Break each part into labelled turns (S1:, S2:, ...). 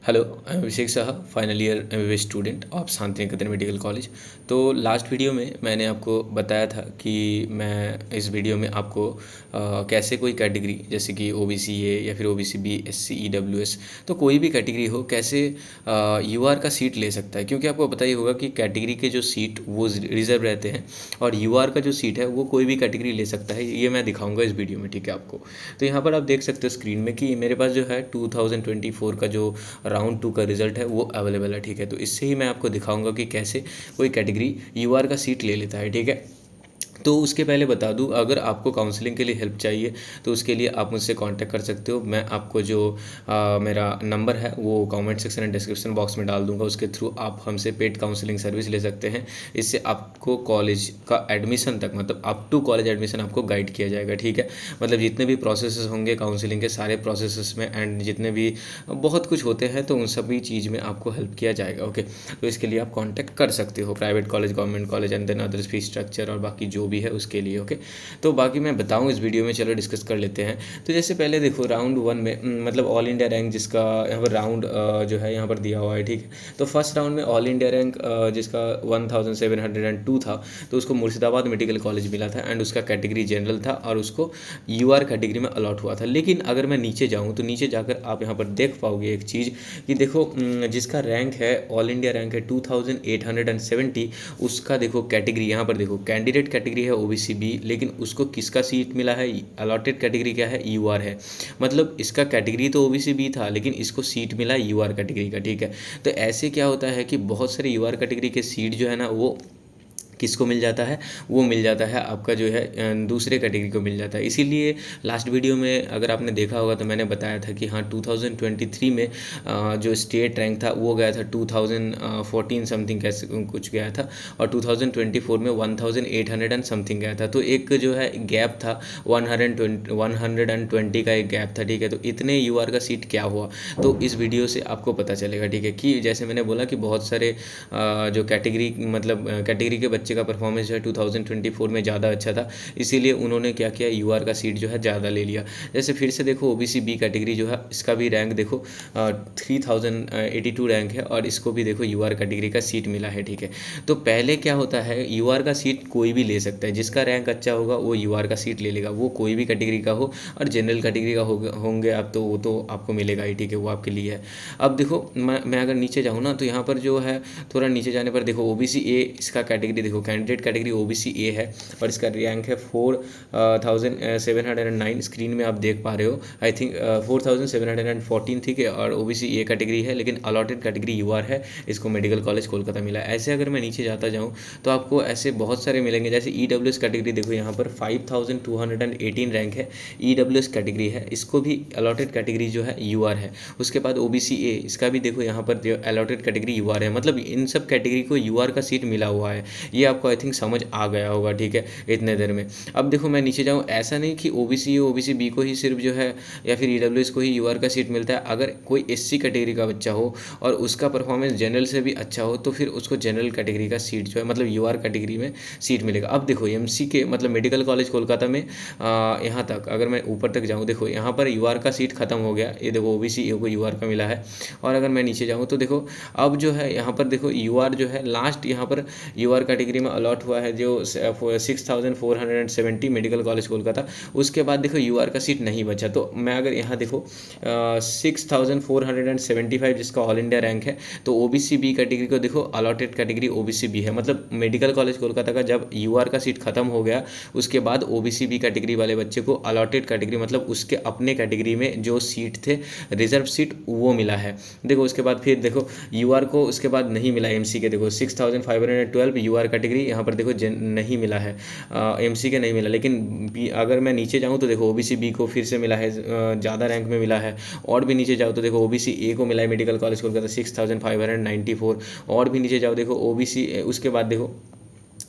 S1: Hello, I am Abhishek Saha, final year MBBS student of Shanti Niketan medical college. तो last video में मैंने आपको बताया था कि मैं इस वीडियो में आपको कैसे कोई कैटेगरी जैसे कि ओबीसी ए या फिर ओबीसी बी, एससी, ईडब्ल्यूएस, तो कोई भी कैटेगरी हो कैसे यूआर का सीट ले सकता है। क्योंकि आपको पता ही होगा कि कैटेगरी के जो सीट वो रिजर्व रहते हैं और यूआर का जो सीट है वो कोई भी कैटेगरी ले सकता है। ये मैं दिखाऊंगा इस वीडियो में, ठीक है आपको। तो यहाँ पर आप देख सकते हो स्क्रीन में कि मेरे पास जो है 2024 का जो राउंड 2 का रिजल्ट है वो अवेलेबल है, ठीक है। तो इससे ही मैं आपको दिखाऊंगा कि कैसे कोई कैटेगरी यूआर का सीट ले लेता है, ठीक है। तो उसके पहले बता दूं, अगर आपको काउंसलिंग के लिए हेल्प चाहिए तो उसके लिए आप मुझसे कांटेक्ट कर सकते हो। मैं आपको जो मेरा नंबर है वो comment section and description box में डाल दूंगा। उसके थ्रू आप हमसे पेड काउंसलिंग सर्विस ले सकते हैं। इससे आपको कॉलेज का एडमिशन तक, मतलब अप टू कॉलेज एडमिशन आपको गाइड किया जाएगा, ठीक है। मतलब जितने भी प्रोसेस होंगे काउंसलिंग के, सारे प्रोसेस में एंड जितने भी बहुत कुछ होते हैं तो उन सभी चीज़ में आपको हेल्प किया जाएगा, ओके। तो इसके लिए आप कॉन्टैक्ट कर सकते हो private college, government college and than others fees structure और बाकी जो भी है उसके लिए, ओके। तो बाकी मैं बताऊं इस वीडियो में, चलो डिस्कस कर लेते हैं। तो जैसे पहले देखो राउंड 1 में मतलब ऑल इंडिया रैंक जिसका यहाँ पर राउंड जो है यहाँ पर दिया हुआ है, ठीक है। तो फर्स्ट राउंड में ऑल इंडिया रैंक जिसका 1702 था, तो उसको मुर्शिदाबाद मेडिकल कॉलेज मिला था एंड उसका कैटेगरी जनरल था और उसको यूआर कैटेगरी में अलॉट हुआ था। लेकिन अगर मैं नीचे जाऊँ तो नीचे जाकर आप यहाँ पर देख पाओगे एक चीज़ कि देखो जिसका रैंक है ऑल इंडिया रैंक है 2870, उसका देखो कैटेगरी यहाँ पर देखो कैंडिडेट कैटेगरी है ओबीसी बी, लेकिन उसको किसका सीट मिला है, अलॉटेड कैटेगरी क्या है, यूआर है। मतलब इसका कैटेगरी तो ओबीसी बी था लेकिन इसको सीट मिला यूआर कैटेगरी का, ठीक है। तो ऐसे क्या होता है कि बहुत सारे यूआर कैटेगरी के सीट जो है ना वो किसको मिल जाता है, वो मिल जाता है आपका जो है दूसरे कैटेगरी को मिल जाता है। इसीलिए लास्ट वीडियो में अगर आपने देखा होगा तो मैंने बताया था कि हाँ 2023 में जो स्टेट रैंक था वो गया था 2014 समथिंग कैसे कुछ गया था, और 2024 में 1800 एंड समथिंग गया था। तो एक जो है गैप था 120 का एक गैप था, ठीक है। तो इतने यूआर का सीट क्या हुआ, तो इस वीडियो से आपको पता चलेगा, ठीक है। कि जैसे मैंने बोला कि बहुत सारे जो कैटेगरी मतलब कैटेगरी के बच्चे का परफॉर्मेंस जो है 2024 में ज़्यादा अच्छा था, इसीलिए उन्होंने क्या किया, यूआर का सीट जो है ज़्यादा ले लिया। जैसे फिर से देखो ओबीसी बी कैटेगरी जो है इसका भी रैंक देखो 3082 रैंक है और इसको भी देखो यूआर कैटेगरी का सीट मिला है, ठीक है। तो पहले क्या होता है, यूआर का सीट कोई भी ले सकता है, जिसका रैंक अच्छा होगा वो यूआर का सीट ले लेगा, वो कोई भी कैटेगरी का हो, और जनरल कैटेगरी का होंगे आप तो वो तो आपको मिलेगा ही, ठीक है, वो आपके लिए है। अब देखो मैं अगर नीचे जाऊँ ना तो यहाँ पर जो है थोड़ा नीचे जाने पर देखो ओबीसी ए, इसका कैटेगरी देखो कैंडिडेट कैटेगरी ओबीसी ए है और इसका रैंक है 4709, स्क्रीन में आप देख पा रहे हो, आई थिंक 4714, ठीक है। और ओबीसी ए कैटेगरी है लेकिन अलॉटेड कैटेगरी यूआर है, इसको मेडिकल कॉलेज कोलकाता मिला है। ऐसे अगर मैं नीचे जाता जाऊँ तो आपको ऐसे बहुत सारे मिलेंगे। जैसे ईडब्ल्यूएस कैटेगरी देखो यहाँ पर 5218 रैंक है, ईडब्ल्यूएस कैटेगरी है, इसको भी अलॉटेड कैटेगरी जो है यूआर है। उसके बाद ओबीसी ए, इसका भी देखो यहाँ पर जो अलॉटेड कैटेगरी यूआर है, मतलब इन सब कैटेगरी को यूआर का सीट मिला हुआ है। ये आपको आई थिंक समझ आ गया होगा, ठीक है, इतने देर में। अब देखो मैं नीचे जाऊँ, ऐसा नहीं कि ओबीसी बी को ही सिर्फ जो है या फिर ईडब्ल्यूएस को ही यूआर का सीट मिलता है। अगर कोई एससी कैटेगरी का बच्चा हो और उसका परफॉर्मेंस जनरल से भी अच्छा हो तो फिर उसको जनरल कैटेगरी का सीट जो है मतलब यूआर कैटेगरी में सीट मिलेगा। अब देखो एमसी के मतलब मेडिकल कॉलेज कोलकाता में यहाँ तक अगर मैं ऊपर तक जाऊँ, देखो यहाँ पर यूआर का सीट खत्म हो गया, ये देखो ओबीसी को यूआर का मिला है। और अगर मैं नीचे जाऊँ तो देखो अब जो है यहाँ पर देखो यूआर जो है लास्ट यहाँ पर यूआर कैटेगरी में अलॉट हुआ है जो 6470 मेडिकल कॉलेज कोलकाता। उसके बाद देखो यूआर का सीट नहीं बचा। तो मैं अगर यहाँ देखो 6475 जिसका ऑल इंडिया रैंक है, तो ओबीसी बी कैटेगरी को देखो अलॉटेड कैटेगरी ओबीसी बी है। मतलब मेडिकल कॉलेज कोलकाता का जब यूआर का सीट खत्म हो गया उसके बाद ओबीसी बी कैटेगरी वाले बच्चे को अलॉटेड कैटेगरी मतलब उसके अपने कैटेगरी में जो सीट थे रिजर्व सीट वो मिला है। देखो उसके बाद फिर देखो यूआर को उसके बाद नहीं मिला एमसी के, देखो 6512 यूआर कैटेगरी यहाँ पर देखो नहीं मिला है, एमसी के नहीं मिला। लेकिन अगर मैं नीचे जाऊँ तो देखो ओबीसी बी को फिर से मिला है, ज़्यादा रैंक में मिला है। और भी नीचे जाओ तो देखो ओबीसी ए को मिला है मेडिकल कॉलेज कोलकाता 6594। और भी नीचे जाओ देखो ओबीसी, उसके बाद देखो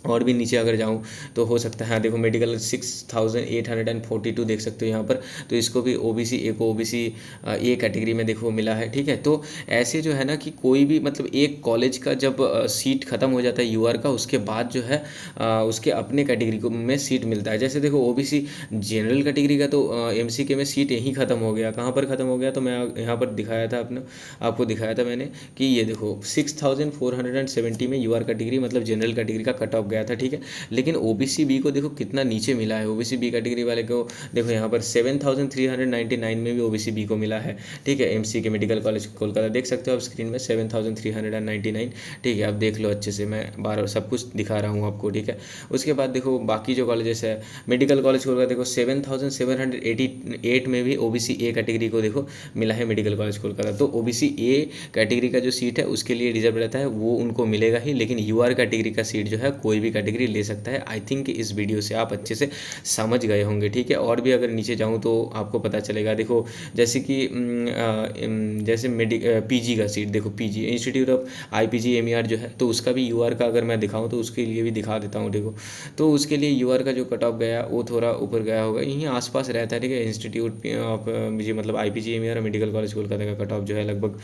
S1: और भी नीचे अगर जाऊँ तो हो सकता है, हाँ देखो मेडिकल 6842 देख सकते हो यहाँ पर। तो इसको भी ओबीसी ए को ओबीसी ए कैटेगरी में देखो मिला है, ठीक है। तो ऐसे जो है ना कि कोई भी मतलब एक कॉलेज का जब सीट ख़त्म हो जाता है यूआर का, उसके बाद जो है उसके अपने कैटेगरी को में सीट मिलता है। जैसे देखो ओबीसी जनरल कैटेगरी का तो एमसीके में सीट यहीं ख़त्म हो गया। कहाँ पर ख़त्म हो गया, तो मैं यहाँ पर दिखाया था अपना, आपको दिखाया था मैंने कि ये देखो 6470 में यूआर कैटेगरी मतलब जनरल कैटेगरी का कट ऑफ गया था, ठीक है। लेकिन ओबीसी बी को देखो कितना नीचे मिला है। ओबीसी बी कैटेगरी वाले को देखो यहाँ पर 7399 में भी ओबीसी बी को मिला है, ठीक है। एमसी के मेडिकल कॉलेज कोलकाता देख सकते हो आप स्क्रीन में 7399, ठीक है। आप देख लो अच्छे से, मैं बार सब कुछ दिखा रहा हूँ आपको, ठीक है। उसके बाद देखो बाकी जो कॉलेजेस है, मेडिकल कॉलेज कोलकाता देखो 7788 में भी ओबीसी ए कैटेगरी को देखो मिला है मेडिकल कॉलेज कोलकाता। तो ओबीसी ए कैटेगरी का जो सीट है उसके लिए रिजर्व रहता है, वो उनको मिलेगा ही। लेकिन यूआर कैटेगरी का सीट जो है कोई भी कैटेगरी ले सकता है। आई थिंक इस वीडियो से आप अच्छे से समझ गए होंगे, ठीक है। और भी अगर नीचे जाऊँ तो आपको पता चलेगा, देखो जैसे कि जैसे पीजी का सीट देखो, PG institute of IPG MER जो है, तो उसका भी यूआर का अगर मैं दिखाऊँ तो उसके लिए भी दिखा देता हूँ, देखो। तो उसके लिए यूआर का जो कट ऑफ गया वो थोड़ा ऊपर गया होगा, यहीं आसपास रहता है, ठीक है। इंस्टीट्यूट ऑफ मतलब IPG MER medical college Kolkata का कट ऑफ जो है लगभग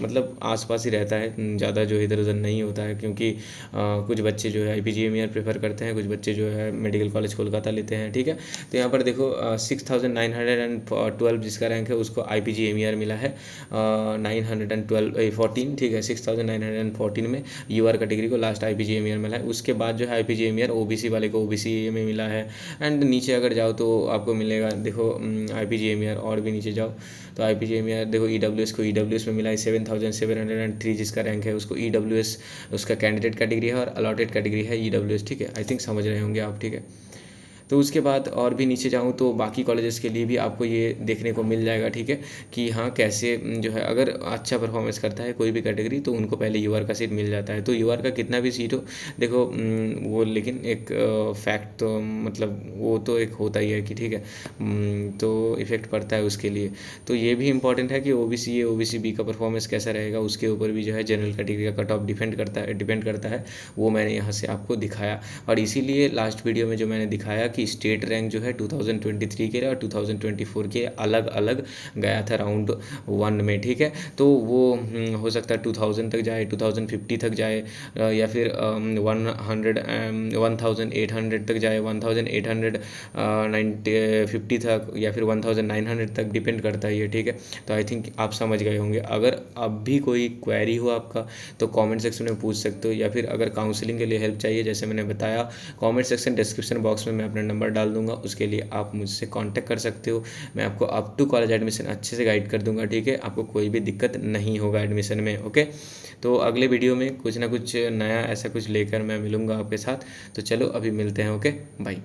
S1: मतलब आसपास ही रहता है, ज़्यादा जो इधर उधर नहीं होता है। क्योंकि कुछ बच्चे जो है आईपीजीएमईआर प्रेफर करते हैं, कुछ बच्चे जो है मेडिकल कॉलेज कोलकाता लेते हैं, ठीक है। तो यहाँ पर देखो 6912 जिसका रैंक है उसको आईपीजीएमईआर मिला है 914, ठीक है। 6914 में यूआर कैटेगरी को लास्ट आईपीजीएमईआर मिला है। उसके बाद जो है आईपीजीएमईआर ओबीसी वाले को ओबीसी में मिला है। एंड नीचे अगर जाओ तो आपको मिलेगा देखो आईपीजीएमईआर, और भी नीचे जाओ तो आईपीजीएमईआर देखो ईडब्ल्यूएस को ईडब्ल्यूएस में मिला है 7703 जिसका रैंक है उसको ईडब्ल्यूएस उसका कैंडिडेट कैटेगरी है और अलॉटेड कैटेगरी है ईडब्ल्यूएस, ठीक है। आई थिंक समझ रहे होंगे आप, ठीक है। तो उसके बाद और भी नीचे जाऊँ तो बाकी कॉलेजेस के लिए भी आपको ये देखने को मिल जाएगा, ठीक है, कि हाँ कैसे जो है अगर अच्छा परफॉर्मेंस करता है कोई भी कैटेगरी तो उनको पहले यूआर का सीट मिल जाता है। तो यूआर का कितना भी सीट हो देखो वो लेकिन एक फैक्ट तो मतलब वो तो एक होता ही है कि ठीक है तो इफ़ेक्ट पड़ता है उसके लिए। तो ये भी इंपॉर्टेंट है कि ओबीसी ए ओबीसी बी का परफॉर्मेंस कैसा रहेगा, उसके ऊपर भी जो है जनरल कैटेगरी का कट ऑफ डिपेंड करता है। वो मैंने यहाँ से आपको दिखाया, और इसीलिए लास्ट वीडियो में जो मैंने दिखाया कि स्टेट रैंक जो है 2023 के और 2024 के अलग अलग गया था राउंड 1 में, ठीक है। तो वो हो सकता है 2000 तक जाए, 2050 तक जाए, या फिर 1800 तक जाए, 1850 तक, या फिर 1900 तक, डिपेंड करता है ये, ठीक है। तो आई थिंक आप समझ गए होंगे। अगर अब भी कोई क्वेरी हो आपका तो कमेंट सेक्शन में पूछ सकते हो, या फिर अगर काउंसलिंग के लिए हेल्प चाहिए जैसे मैंने बताया कमेंट सेक्शन डिस्क्रिप्शन बॉक्स में मैं अपना नंबर डाल दूंगा, उसके लिए आप मुझसे कांटेक्ट कर सकते हो। मैं आपको अप टू कॉलेज एडमिशन अच्छे से गाइड कर दूंगा, ठीक है। आपको कोई भी दिक्कत नहीं होगा एडमिशन में, ओके। तो अगले वीडियो में कुछ ना कुछ नया ऐसा कुछ लेकर मैं मिलूँगा आपके साथ। तो चलो अभी मिलते हैं, ओके, बाय।